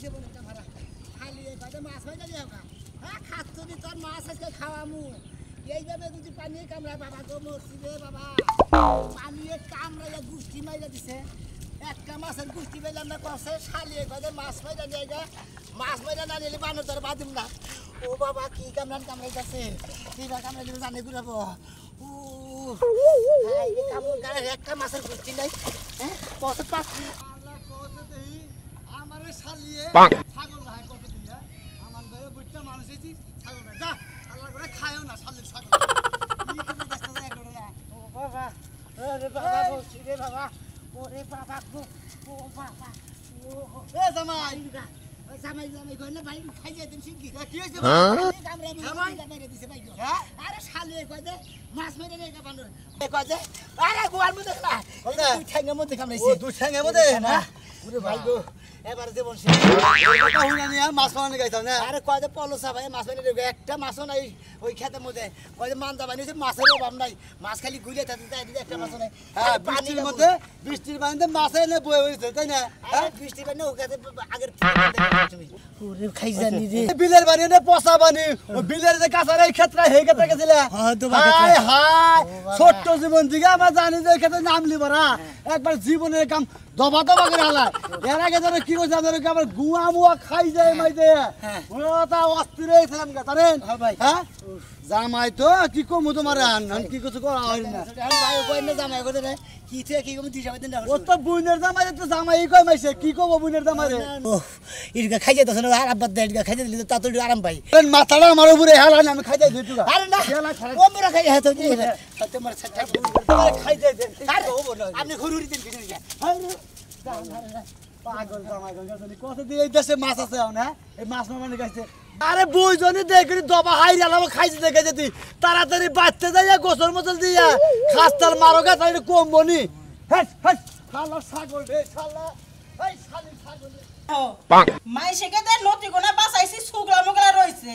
জীবন একটা ভাড়া খালি এই কয়টা মাছ হয়ে যাবে ওকা হ্যাঁ খাচ্ছি তোর মাছ আজকে খাওয়ামু এইভাবে যদি পানি কামড়ায় বাবা গো মরছি রে বাবা পানি কামড়াইয়া গুষ্টি মাইরা দিছে একটা মাছের গুষ্টি পেলাম না কষে শালিয়ে কয়টা মাছ মাইরা নিয়ে গা মাছ মাইরা না নিলে বানর ধরে বাদিম না ও বাবা কি কামড়ান কামড়াইতেছে কি বা কামড়াই দিবে জানে ঘুরাবো একটা মাছের গুষ্টি নাই হ্যাঁ কষে পাঁচ আমার শালিয়ে ছাগল ভাই কত দিয়া আমার ঘরে বুঝটা মানুষ এসেছি ছাগল যা আল্লাহ করে খায়ও না শালির ছাগল ও বাবা ওরে বাবা বলছি রে বাবা ওরে বাবা গো ও বাবা ও এ জামাই জামাই জামাই কই না ভাই খাই যাই দিন শিগগি কি হইছে জামাই মেরে দিছে ভাই গো আরে শালিয়ে কই দে মাছ মেরে নে কা বানর কই দে আরে গোয়ার মধ্যে না দুই ঠ্যাঙ্গের মধ্যে কামড়াইছে ও দুই ঠ্যাঙ্গের মধ্যে না ওরে ভাই গো এবার জীবন শেষ কথা হইনা নিয়া মাছ মারনে গাইতাম না আরে কয় যে পলসা ভাই মাছ মারনে দেবে একটা মাছও নাই ওই খেতের মধ্যে কয় যে মান্দা বানিয়েছে মাছের অভাব নাই মাছ খালি গুলে থাকে তাই একটা মাছও নাই হ্যাঁ পানির মধ্যে বৃষ্টির পানিতে মাছ এনে বয়ে হইছে তাই না হ্যাঁ বৃষ্টির পানি ওখানে আগের তুমি ওরে খাই জানি রে বিলের পানি না পচা পানি ওই বিলের যে কাঁচার এই ক্ষেত্রে হে ক্ষেত্রে গেছিল হ্যাঁ তো হায় হায় ছোট্ট জীবন দিকে আমরা জানি যে ক্ষেত্রে নাম লিবরা একবার জীবনের কাম দবা দবা করে হালা এর আগে ধরে কি কইছে আমাদের আবার গুয়া মুয়া খাই যায় মাইতে ওটা অস্থির হইছিলাম জানেন হ্যাঁ জামাই তো কি কম তোমার আন কি কিছু করা হয় না আমি ভাই কই না জামাই কই না কি থেকে কি কম দিশা দিন ও তো বুইনের জামাই তো জামাই কই মাইছে কি কব বুইনের জামাই রে ও ইরগা খাই যাইতাছ না আর আব্বা দে ইরগা খাই দিলি তো তাতো আরাম পাই মাথাটা আমার উপরে হেলা না আমি খাই যাই দিতু আরে না ওমরা খাই হেতো কি তোমার ছাটা তোমার খাই যাই দেন আপনি ঘুরুরি দেন কি পাগল জামাই গঙ্গা কত দিয়ে দেশে মাছ আছে না এই মাছ মানে গাইছে আরে বুইজনি দেখি দবা হাই রালাম খাইছে দেখে যেতি তাড়াতাড়ি বাচ্চা যাইয়া গোসল মোসল দিয়া খাস্তার মারোগা তাই কমবনি হেস হেস শালা ছাগল রে শালা এই শালি ছাগল মাই সেকেতে নতি গোনা বাঁচাইছি সুগলা মুগলা রইছে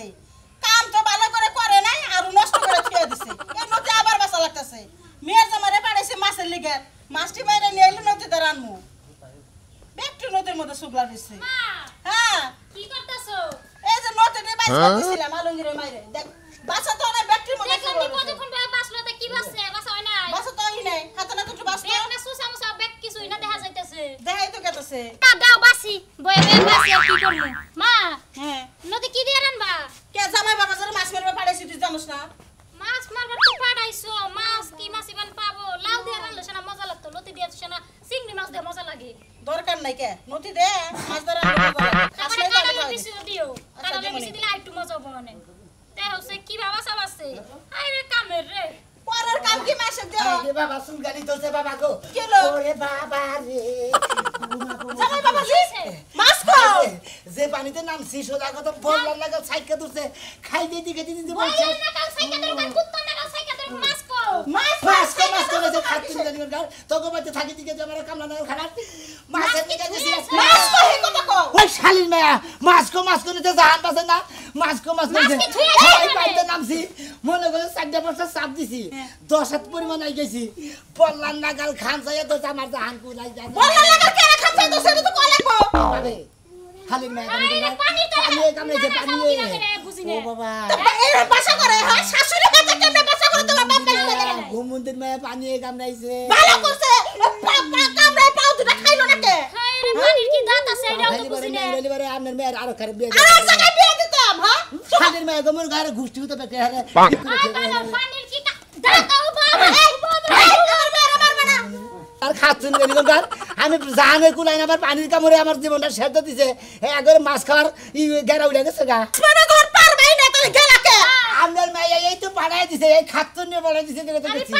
কাম তো ভালো করে নাই আর নষ্ট করে থিয়া দিছে এই নতি আবার বাঁচা লাগতেছে মেয়ের জামারে পাড়াইছে মাছের লিগে মাছটি বাইরে নিয়ে এলো নতি দাঁড়ানমু একটু নদীর মধ্যে শুকলা দিচ্ছে হ্যাঁ কি করতেছো এই যে নদীতে বাইরে দিছিলাম আলঙ্গিরে মাইরে দেখ বাসা তো না ব্যাটারি মধ্যে দেখলাম কি কতক্ষণ ভাবে বাসলো তে কি বাসছে বাসা হয় নাই বাসা তো হই নাই হাতে না তো বাসলো একটা সুসা মুসা ব্যাগ কিছুই না দেখা যাইতেছে দেখাই তো কেতেছে তা দাও বাসি বয়ে বাসি আর কি করব মা হ্যাঁ নদী কি দিয়ে রানবা কে জামাই বাবা যারা মাছ মারবে পাড়াইছি তুই জানোস না মাছ মারবার তো পাড়াইছো মাছ কি মাছ ইমান পাবো লাউ দিয়ে রানলে সেনা মজা লাগতো লতি দিয়ে সেনা চিংড়ি মাছ দিয়ে মজা লাগে দরকার নাই কে নদী দে মাছ ধরা তারপরে কাটালে বেশি দিও কাটালে বেশি দিলে আইটু মজা হবে মানে তে হচ্ছে কি বাবা সব আছে আরে কামের রে পরের কাম কি মাছ দেও আরে বাবা সুন গালি তোছে বাবা গো কেলো ওরে বাবা রে জামাই বাবা দিছে মাছ খাও যে পানিতে নামছি সোজা কথা বললাম না সাইকেল ধরছে খাই দিয়ে দিকে দিদি বলছে না কাল সাইকেল ধরে কুত্তা না কাল সাইকেল ধরে মাছ কো মাছ করে যে খাচ্ছি জানি না তোকে বাড়িতে থাকি দিকে যে আমার কামলা না খাবার মাছের দিকে যে মাছ কো হে কথা কো ওই শালিন মায়া মাছ কো নিতে জাহান বাসে না মাছ কো খাই পাইতে নামছি মনে করে 4টা বছর চাপ দিছি 10 হাত পরিমাণ আই গেছি বললাম না কাল খান চাইয়া তো আমার জাহান কুলাই যায় বললাম না কে খান চাই তো সেটা তো কই লাগবো পাবে শালিন মায়া পানি কামড়েছে পানি ও বাবা এই বাসা করে হ্যাঁ শাশুড়ি কাছে কেমনে বাসা করে তোমার বাপ লাগে ঘুমুন্দির মায়া পানি কামড়াইছে ভালো করছে কামড়াই পাও দুটা খাইলো না কে হায় রে পানির কি দাঁত আছে এটাও তো বুঝি না ডেলিভারি আপনার মেয়ের আরো খারাপ বিয়ে আর জায়গায় বিয়ে দিতাম হ্যাঁ শালিন মায়া গমর ঘরে ঘুষ্টি হতে পেটে হারে পানির কি দাঁত ও বাবা আর খাচ্ছেন গেলিগর আমি জানে কুলাই আমার পানির কামড়ে আমার জীবনটা শেষ দিছে একবারে মাছ খাওয়ার গেরা উঠে গেছে গা মানে ঘর পারবেই না তুই গেলাকে আপনার মাইয়া এই তো পাড়াই দিছে এই খাচ্ছেন নিয়ে পাড়াই দিছে দেখে দেখেছি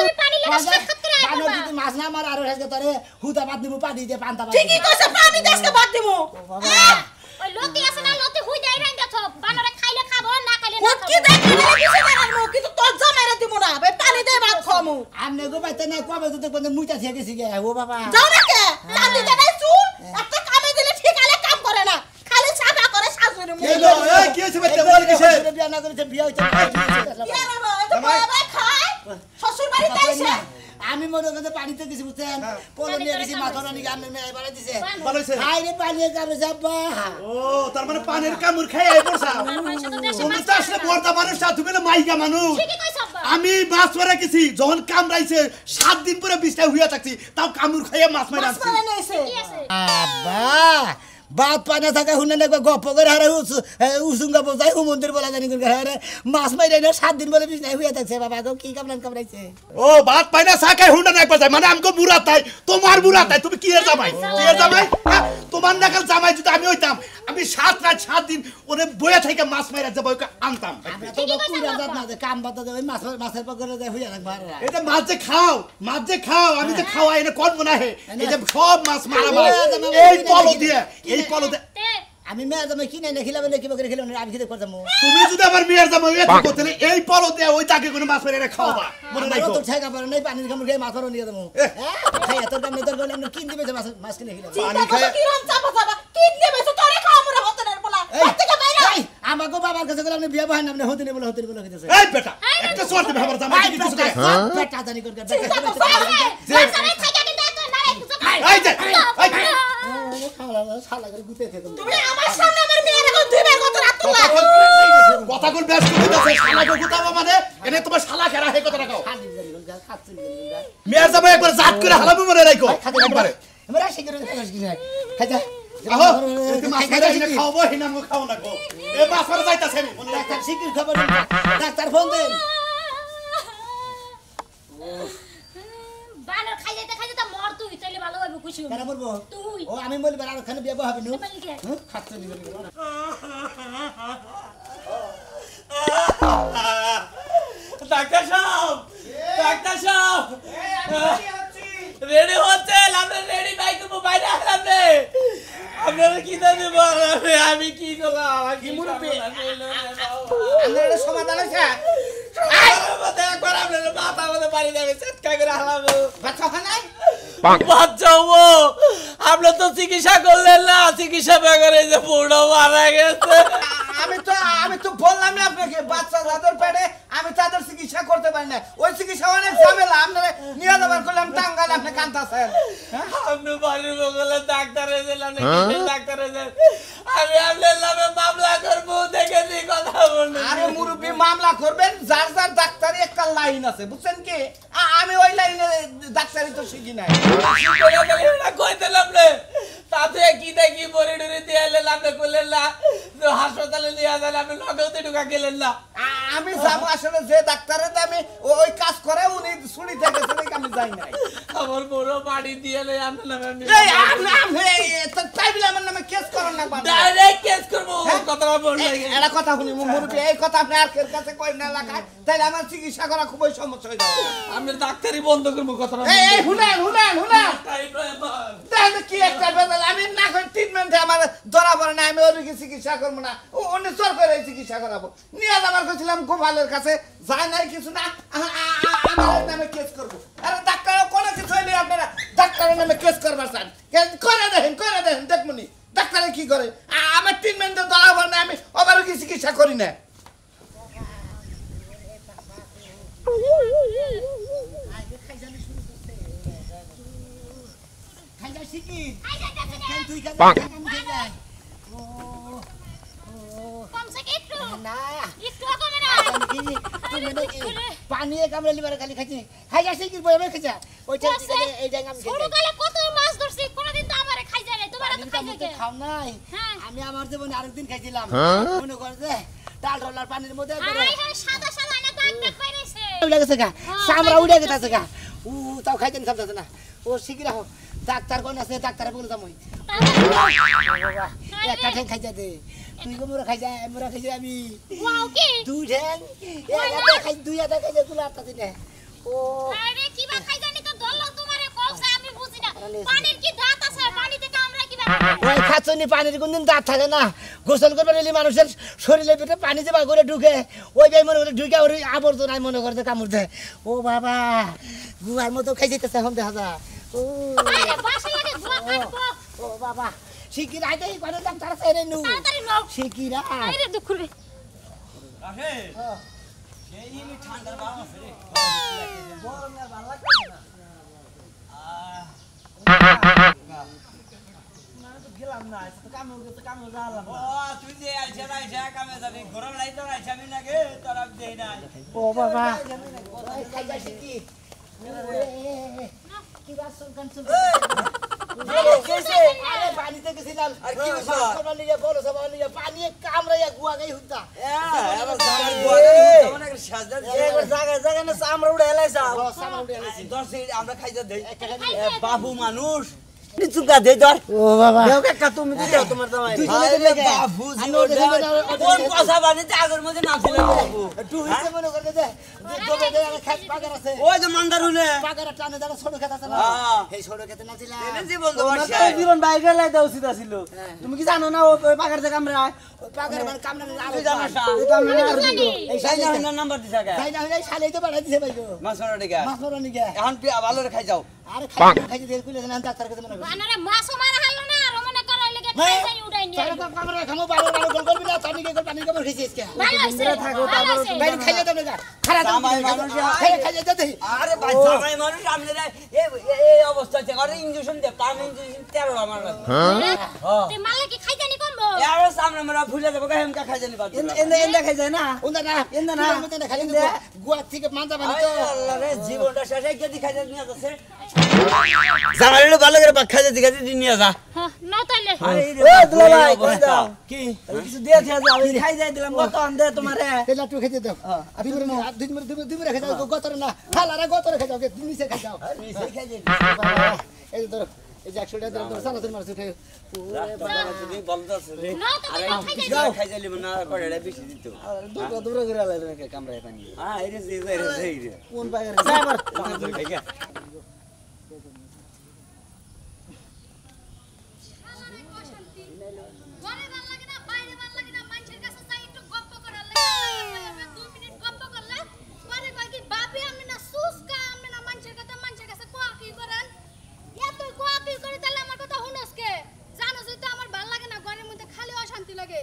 তুমি পানি লাগা সাক্ষাৎ করে পানি যদি মাছ না আমার আরো হেসে তোরে হুদা বাদ দিমু পানি দিয়ে পান্তা বাদ ঠিকই কইছে পানি দেশকে বাদ দিমু ওই লতি আছে না লতি হুই দেই রাইন্দা থ বানরে খাইলে খাবো না খাইলে না কি দেখি না কিছু জানার কিন্তু তোর জামাইরে দিমু না ভাই পানি দে ভাত খামু আমনে গো বাইতে না কবে তো দেখব মুইতা থেকে গেছি গে ও বাবা যাও না কে চাঁদি জানাই চুল একটা কামে দিলে ঠিকালে কাম করে না খালি সাদা করে শাশুড়ি মুখ এই কি হইছে বাচ্চা বল কিসে বিয়া না করেছে বিয়া হইছে কি রে ভাই তো বাবা খায় শ্বশুর বাড়ি যাইছে আমি মনে করতে পানিতে গেছি বুঝছেন পলো নিয়ে গেছি মাথা নিয়ে আমি মেয়ে বাড়াই দিছে ভালো হইছে হাই রে পানি কামড়ে যাবা ও তার মানে পানির কামড় খাই আই পড়ছা তুমি তো আসলে বড়দা মানুষ না তুমি না মাইকা মানুষ ঠিকই কইছ আব্বা আমি মাছ মারা গেছি যখন কামড়াইছে 7 দিন পরে বিছটা হইয়া থাকছি তাও কামড় খাইয়া মাছ মারা আনছি ঠিকই আছে আব্বা বাত পানা থাকা হুনে না গপ্প করে হারে উসুঙ্গা বজাই হুমন্দির বলা জানি করে হারে মাছ মাইরে না 7 দিন বলে বিছনায় হইয়া থাকছে বাবা গো কি কামড়াইছে ও বাত পাইনা সাকাই হুন্ডা না একবার যায় মানে আমগো বুড়া তাই তোমার বুড়া তাই তুমি কি এর জামাই হ্যাঁ? তোমার নাকাল জামাই যদি আমি হইতাম আমি 7 রাত 7 দিন ওরে বইয়া থেকে মাছ মাইরা যাব ওকে আনতাম আমরা তো পুরা জাত না যে কাম বাতা যে ওই মাছের পকরে যায় হইয়া থাকবা এটা মাছ যে খাও আমি যে খাওয়া এনে কোন মনে হয় এই যে সব মাছ মারা মাছ এই পলো দিয়ে তে আমি মেয়ে জামাই কিনে না খিলাবে না কিবা করে খিলাবে না আমি খেতে করতাম তুমি যদি আমার মেয়ের জামাই এত করতে এই পলো দিয়ে ওই তাকে কোনো মাছ মারা খাওয়াবা মনে আমরা রাখো তো ঠেকা পারে নাই পানির কামড় খেয়ে মাছ মারো নিয়ে দেবো খাই এত দাম নেতর গলে আমরা কিন দিবে মাছ কিনে খিলাবে পানি খায় কি রাম চাপা চাপা কিডনি বেসো তোরে খামরে হতে না বলা থেকে বাইরে আমাকে বাবার কাছে গেলে আপনি বিয়ে বহান আপনি হতে নেই বলে কইতেছে এই বেটা একটা সোয়ার দিবে আমার জামাই কি কিছু করে পেটা জানি করে এই যে শালা করে গুতে থেকে তুমি আমার সামনে আমার মেয়ের এখন দুইবার কত রাত তোলা কথা কল ব্যস্ত হইতাছে শালাকে গুতাবো মানে এনে তোমার শালা খেরা হে কথা রাখো খালি জানি করে খাচ্ছি মেয়ের জামাই একবার জাত করে হালাবো মনে রাখো একবারে আমরা শিখে খাস কি না খাজা আহো তুমি মাছ খাইতে এনে খাওয়াবো হিনা মু খাও না গো এ মাছ মারা যাইতাছে আমি মনে রাখো ডাক্তার শিখির খবর ডাক্তার ফোন দেন বানর খাই যাইতে মর তুই তাইলে ভালো হবে খুশি হবে কেন বলবো তুই ও আমি বলি আর ওখানে বিয়ে হবে না পালিকে খাচ্ছে নি ডাক্তার সাহেব রেডি হচ্ছে আমরা রেডি বাইক বাইরে আসলাম রে আপনারা কি দেব আমি কি করলাম কি মুরব্বি আমরা সমাধান আছে একবার আপনার মাথা মধ্যে পানি দেবে চেষ্টা করে হালাম বাচ্চা হয় নাই বাচ্চা ও আপনার তো চিকিৎসা করলেন না চিকিৎসা বেকারে যে পুরো মারা গেছে আমি তো বললাম না আপনাকে বাচ্চা যাদের পেটে আমি তাদের চিকিৎসা করতে পারি না ওই চিকিৎসা অনেক ঝামেলা আপনারা নিয়ে যাবার করলাম টাঙ্গাল আপনি কান্তাছেন আপনি বাড়ির বগলে ডাক্তার এসেলেন ডাক্তার এসেলেন আমি আপনার নামে মামলা করবো দেখে দিই কথা বলুন আরে মুরব্বি মামলা করবেন যার যার ডাক্তারি একটা লাইন আছে বুঝছেন কি আমি ওই লাইনে ডাক্তারি তো শিখি নাই কই দিলাম রে তাতে কি দেখি বড়ি ডরি দিয়ে এলেন আপনি করলেন না হাসপাতালে নিয়ে যান আপনি লগেতে ঢুকা গেলেন না আমি যাবো আসলে যে ডাক্তারের আমি ওই কাজ করে উনি ছুরি থেকে আমি যাই নাই আমার বড় বাড়ি দিয়ে এলে আপনার নামে আমি তাই বলে আমার নামে কেস করেন না ডাইরেক্ট কেস করবো কথাটা বললে এটা কথা শুনি মুরব্বি এই কথা আপনি আর কের কাছে কই না এলাকায় তাইলে আমার চিকিৎসা করা খুবই সমস্যা হয়ে যাবে আমি ডাক্তারি বন্ধ করবো কথাটা এই হুনেন দেখেন কি একটা বেজাল আমি না করে ট্রিটমেন্টে আমার ধরা পড়ে না আমি ওর চিকিৎসা করবো না অন্য সরকারি চিকিৎসা করাবো নিয়ে যাবার করছিলাম গোপালের কাছে যায় নাই কিছু না আমার নামে কেস করবো আরে ডাক্তার কোনো কিছু হইলে আপনারা ডাক্তারের নামে কেস করবার চান করে দেখেন দেখমনি ডাক্তারে কি করে আমার ট্রিটমেন্টে ধরা পড়ে না আমি আবার কি চিকিৎসা করি না পানি কামড়ে লিবার খালি খাইছি খাই যাচ্ছে কি বই খাইছা ওইটা এই জায়গা আমি ছোটকালে কত মাছ ধরছি কোনদিন তো আমারে খাই যায় না তোমারে তো খাই যায় খাও নাই হ্যাঁ। আমি আমার জীবনে আরেকদিন খাইছিলাম মনে করে যে ডাল রলার পানির মধ্যে আই হাই সাদা সাদা না দাগ দাগ বাইরেছে উড়ে গেছে গা সামরা উড়ে গেছে গা তাও খাইতেন খামতাছে না ও শিখি রাখো ডাক্তার কোন আছে ডাক্তারে বলে যামই একটা ঠ্যাং খাইতে দে তুই গো মোরা খাইছা মোরা খাইছি আমি ওয়াও কি দুই ঠ্যাং একটা খাই দুই আটা খাইছে তুলা আটা দিনে ও আরে কিবা খাই জানি তো দল্ল তোমারে কলসা আমি বুঝি না পানির কি দাঁত আছে পানি থেকে আমরা কিবা ওই খাচ্ছনি পানির কোনদিন দাঁত থাকে না গোসল করবে নিলে মানুষের শরীরের ভিতরে পানি যে করে ঢুকে ওই ভাই মনে করে ঢুকে ওই আবর্জনায় মনে করতে কামড় দেয় ও বাবা গুয়ার মতো খাই যেতেছে এখন দেখা যায় ও আরে বাসা লাগে ধোয়া কাটবো ও বাবা শিকির আইতে কোন ডাক্তার আছে রে নু তাড়াতাড়ি নাও শিকিরা আরে দুঃখ রে রাখে এই ঠান্ডা ভাব আছে রে গরম না ভালো লাগছে না কাম নাই তো কামে উঠে কামে যালাম ও তুই যে আইছা আইছা কামে যাবি ঘর লাই তো আইছা আমি নাকি তোর আপ দেই নাই ও বাবা খাই যাইছে কি কি বাস সুলকান কেসে আরে পানিতে গেছিলাম আর কি হইছে? সবার নিয়ে বড় সবার নিয়ে পানি কামড়াইয়া গুয়া গাই হুদা এবার জাগার গোয়া কেমন একটা সাজদা এবার জায়গা না চামড়া উড়ে এলাইছা সামনে উঠে এলাইছে দশ আমরা খাইজা দেই খাইছে বাবু মানুষ চুকা দেই ধর ও বাবা দেও কাকা তুমি দিও তোমার জামাই বাবু কোন কথা বানিতে আগের মধ্যে নাছিল বাবু তুই হিসেবে মনে করে দে তোকে দে খাস পাগার আছে ওই যে মান্দার হলে পাগার টানে দাঁড়া ছোট খেত আছে না হ্যাঁ। এই ছোট খেতে নাছিলা এনে জীবন তো তোমার বাসা তো জীবন বাইরে লাই দাও উচিত ছিল তুমি কি জানো না ওই পাগার থেকে আমরা পাগার মানে কামড়া না তুই জানিস না এই কামড়া আর দিও এই সাই শালি না নাম্বার দিছা কে খাই না হইলে শালি তো বাড়াই দিছে ভাই গো মাছ মারা দিগা মাছ মারনি গে এখন ভালো রে খাই যাও আরে খাই দিয়ে কইলে না ডাক্তার কাছে মনে করে বানারে মাছও মারা হারলো না আর মনে করার লাগে খাই যাই উড়াই নিয়ে তাহলে তো কামড়া খামো বারো বারো গোল করবি না পানি কে পানি কামড় খেয়েছিস কে ভালো হইছে ভালো হইছে ভাই খাইয়ে দাও না খারাপ জামাই মানুষ খাইয়ে দাও দেই আরে ভাই জামাই মানুষ আপনারা এই অবস্থাতে করে ইনজেকশন দে পাম ইনজেকশন 13 আমার লাগে তুই মালে কি খাই জানি কমবো আর সামনে আমরা ভুলে যাব হেমকা খাই জানি বাদ এন্দা খাই যায় না ওন্দা না এন্দা না। খালি গুয়া থেকে মান্দা বানি তো আল্লাহ রে জীবনটা শেষ হয়ে গেদি খাই জানি আছে জামাইলে ভালো করে খাই জানি গাদি নিয়ে যা হ্যাঁ না তাইলে ও দুলা ভাই কই দাও কি কিছু দিয়ে দাও আমি খাই যাই দিলাম কত আনদে তোমারে তেলা টু খেতে দাও দুই মিনিট খেতে দাও গতরে না ফালারা গতরে খেতে দাও নিচে খেতে দাও নিচে খাই জানি এই ধরো এই যে 100 টাকা দাও সালা তুমি মারছো খাই তুমি বলতাছ রে না তো খাই যাই যাও খাই জানি না করে বেশি দিত দূর দূর করে আলাই কামড়ায় পানি এই রে রে কোন পাগার সাইবার খাই গা ঘরে ভাল লাগে না বাইরে ভাল লাগে না মানুষের কাছে যাই একটু গপ্প করার লাগে 2 মিনিট গপ্প করলে পরে কয় কি বাপি আমি না সুসকা আমি না মানুষের কাছে কোয়া কি করেন এত কোয়া কি করে তাহলে আমার কথা শুনস কে জানোস তো আমার ভাল লাগে না ঘরের মধ্যে খালি অশান্তি লাগে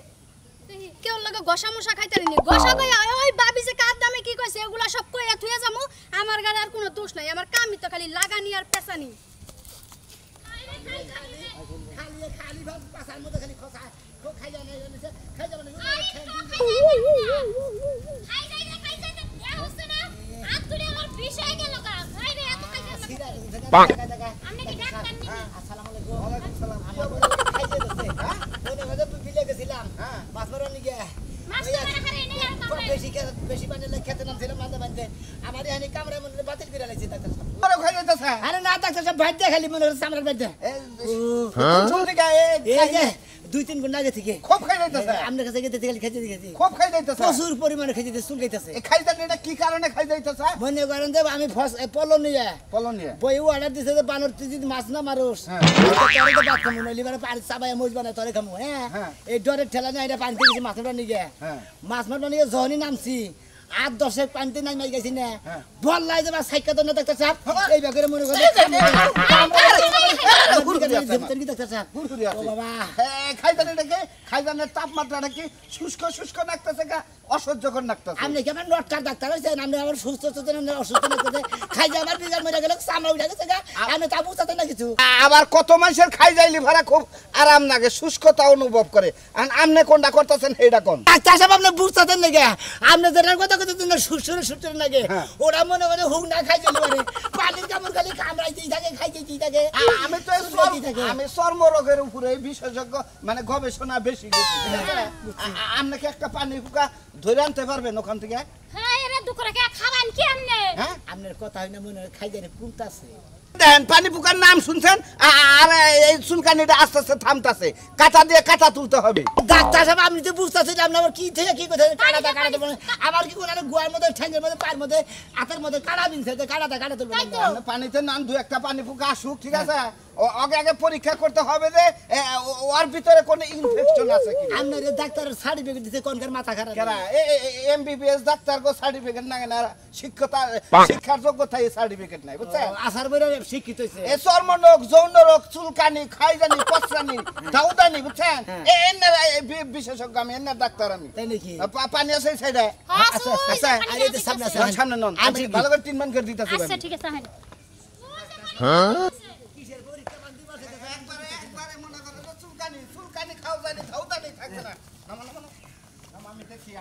কেউ লাগে গসা মশা খাইতে নি গসা কই ওই বাবি যে কার দামে কি কইছে এগুলা সব কইয়া থুয়া যামু আমার গাড়ি আর কোনো দোষ নাই আমার কামই তো খালি লাগানি আর পেছানি খালি ভাব পাছার মধ্যে খালি খসা খাই যায় না খাই যাবে না খাই যাই এ হচ্ছে না হাত তুলে আমার বিষয় গেল গা খাই রে এত খাই না আমি কি ডাক্তার নি আসসালামু আলাইকুম ওয়ালাইকুম সালাম খাই যেতেছে হ্যাঁ ওই না তুই বিলে গেছিলাম হ্যাঁ মাছ মারনি গে মাছ তো মারা খারে নেই আর কামড়ে বেশি বানালে খেতে নামছিলাম মাঝে মাঝে আমার এখানে কামড়া মনে বাতিল করে লাগছে ডাক্তার সাহেব আরে খাই যাইতাছে আরে না ডাক্তার সাহেব ভাই দিয়ে খালি মনে হচ্ছে সামনের ভাই দিয়ে চলতে গায়ে এই যে 2-3 ঘন্টা আগে থেকে খুব খাই যাইতাছে আপনার কাছে গেতে খালি খেতে দিয়েছি খুব খাই যাইতাছে প্রচুর পরিমাণে খেতে দিয়ে চুল খাইতেছে এই খাই জানি এটা কি কারণে খাই যাইতাছে মনে করেন যে আমি পলো নিয়ে পলনিয়া বই অর্ডার দিছে যে বানর তুই যদি মাছ না মারোস হ্যাঁ। তোরে তো ভাত খামু নইলে মানে পানি চাবাই মুজ বানাই তোরে খামু হ্যাঁ হ্যাঁ। এই ডরের ঠেলা না এটা পানি দিয়েছি মাছ মারবার নিয়ে হ্যাঁ। মাছ মারবার নিয়ে যখনই নামছি 8-10 পানিতে নাই মাই গেছি না হ্যাঁ। বললাই যে সাইকেল তো না ডাক্তার সাহেব এই ব্যাপারে মনে করে ডাক্তার সাহেব গুরগুরি ও আছে বাবা খাই জানি এটাকে খাই জানের তাপমাত্রাটা কি শুষ্ক শুষ্ক নাকতেছে গা অসহ্যকর নাকতেছে আপনি কেমন নটকার ডাক্তার হয়েছেন আপনি আমার সুস্থ অসুস্থ লাগতেছে খাই যে আমার বিজার মরে গেল চামড়া উঠে গেছে গা আমি তা বুঝতে না কিছু আবার কত মানুষের খাই যাইলি ভাড়া খুব আরাম লাগে শুষ্কতা অনুভব করে আর আপনি কোনটা করতেছেন সেইটা কোন ডাক্তার সাহেব আপনি বুঝতে না গে আপনি যেটার কথা কথা সুস্থ লাগে হ্যাঁ। ওরা মনে করে হুক না খাই চলে পারে পানির কামড় খালি কামড়াইতেই থাকে খাইতেই থাকে আমি তো এই চুলকাইতেই থাকে। আমি চর্ম রোগের উপরে বিশেষজ্ঞ মানে গবেষণা বেশি গেছি আপনাকে একটা পানি ফুকা ধরে আনতে পারবেন ওখান থেকে হ্যাঁ এরা দুপুরে কে খাবেন কি আমনে হ্যাঁ আপনার কথা হয় না মনে হয় খাই জানি কুমতাছে দেখেন পানি ফুকার নাম শুনছেন আর এই চুলকানিটা আস্তে আস্তে থামতাছে কাঁটা দিয়ে কাঁটা তুলতে হবে ডাক্তার সাহেব আপনি তো বুঝতেছেন আপনি আমার কি থেকে কি কথা কাটাতে বলে আবার কি করে গোয়ার মধ্যে ঠ্যাঙ্গের মধ্যে পায়ের মধ্যে হাতের মধ্যে কাটা বিনছে কাটা তুলবে তাই তো। আপনি পানিতে নাম দু একটা পানি ফুকা আসুক ঠিক আছে আগে আগে পরীক্ষা করতে হবে যে ওর ভিতরে কোনো ইনফেকশন আছে কি আপনার ডাক্তারের সার্টিফিকেট দিতে কোনকার মাথা খারাপ কেরা এমবিবিএস ডাক্তার গো সার্টিফিকেট না না শিক্ষার যোগ্যতা এই সার্টিফিকেট নাই বুঝছেন আসার বইরা শিক্ষিত হয়েছে এই চর্মরোগ যৌন রোগ চুলকানি খাইজানি পচরানি দাউদানি বুঝছেন বিশেষজ্ঞ আমি এর ডাক্তার আমি তাই নাকি পানি আছে সাইডে আচ্ছা আচ্ছা আর এই যে সামনে আছে সামনে নন আমি ভালো করে ট্রিটমেন্ট করে দিতেছি আচ্ছা ঠিক আছে হ্যাঁ একবারে মনে করেন জানি চুলকানি খাও জানি খাওদানি থাকবে না নামা নামা নামা আমি দেখি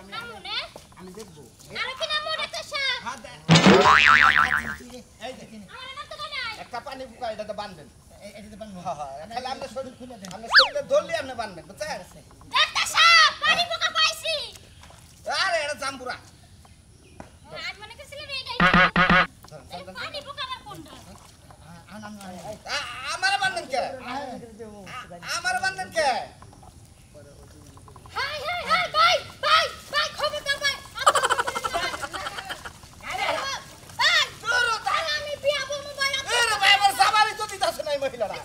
আমি দেখবো আর কি নাম ডাক্তার সাহেব এই দেখেন আমার নাম তো নাই একটা পানি বুকা এটাতে বাঁধবেন এটাতে বাঁধবো হ্যাঁ তাহলে আমরা শরীর খুলে দেন আমরা শরীরে ধরলে আপনি বাঁধবেন বুঝছেন ডাক্তার সাহেব পানি পোকা পাইছি আরে এটা জাম্বুরা আজ মনে করছিলাম এইটাই পানি পোকা আবার কোনটা আমার বাঁধবেন কে আমার বাঁধবেন কে হাই হাই হাই ভাই খবরদার ভাই আরে ভাই তোর তাহলে আমি বিয়া বলবো ভাই এরে ভাই আমার সাবারি তো দিতাছ নাই মহিলারা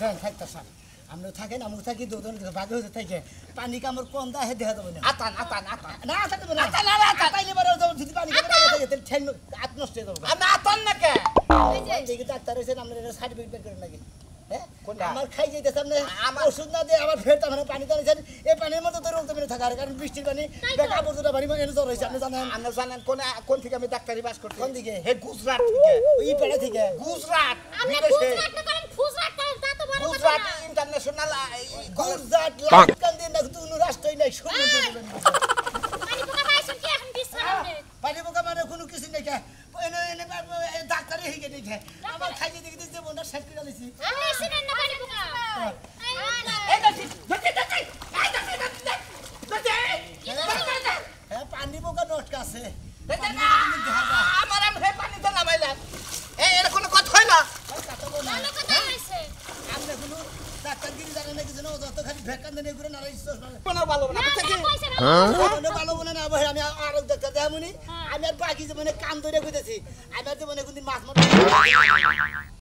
দেন থাকতে স্যার আমরা থাকেন আমরা থাকি দুজন ভাগে হতে থাকে পানি কামড় কোন দা হে দেখা দেবো না আতান আতান আতান না আতান না আতান না আতান তাইলে বড় যদি পানি কামড় থাকে তাহলে ঠেন আত নষ্ট হয়ে যাবে আমি আতান না কে দেখি ডাক্তার এসে আমরা সার্টিফিকেট বের করে লাগে হ্যাঁ আমার খাই যাইতেছে আপনি আমার ওষুধ না দিয়ে আবার ফের তার পানি টানিছেন এই পানির মধ্যে তো রোগ তো থাকার কারণ বৃষ্টির পানি বেকা বর্জনা পানি এনে জ্বর হয়েছে আপনি জানেন কোন থেকে আমি ডাক্তারি বাস করছি কোন দিকে হে গুজরাট থেকে ওই পাড়া থেকে গুজরাট আপনি বিদেশে গুজরাট না করেন ফুজরাট করেন তা তো বড় কথা গুজরাট না ইন্টারন্যাশনাল গুজরাট লাকান দিন না কোনো রাষ্ট্রই নাই সমুদ্র পানি পোকা পাইছেন কি এখন বিশ্রাম নেই পানি পোকা মানে কোনো কিছু নেই কে এনে ডাক্তারে হিগে দেখে আমার খাইয়ে দেখে দিতে বোনটা সেট করে দিছি আমি সিনেন না পানি পোকা এই দেখি হ্যাঁ পানি পোকা নটকা আছে আমার আমি পানিতে নামাইলাম এর কোনো কথা হয় না ভালো কথা হইছে আমরা কোনো ডাক্তারগিরি জানে না কিছু না যত খালি ভেকান দেনে করে নারাই কোনো ভালো না বুঝছেন পয়সা কোনো ভালো বলে না ভাই আমি আর ডাক্তার দেখামুনি আমি আর বাকি যে মানে কাম ধরে কইতেছি আমি আর যে মানে কোনদিন মাছ মাছ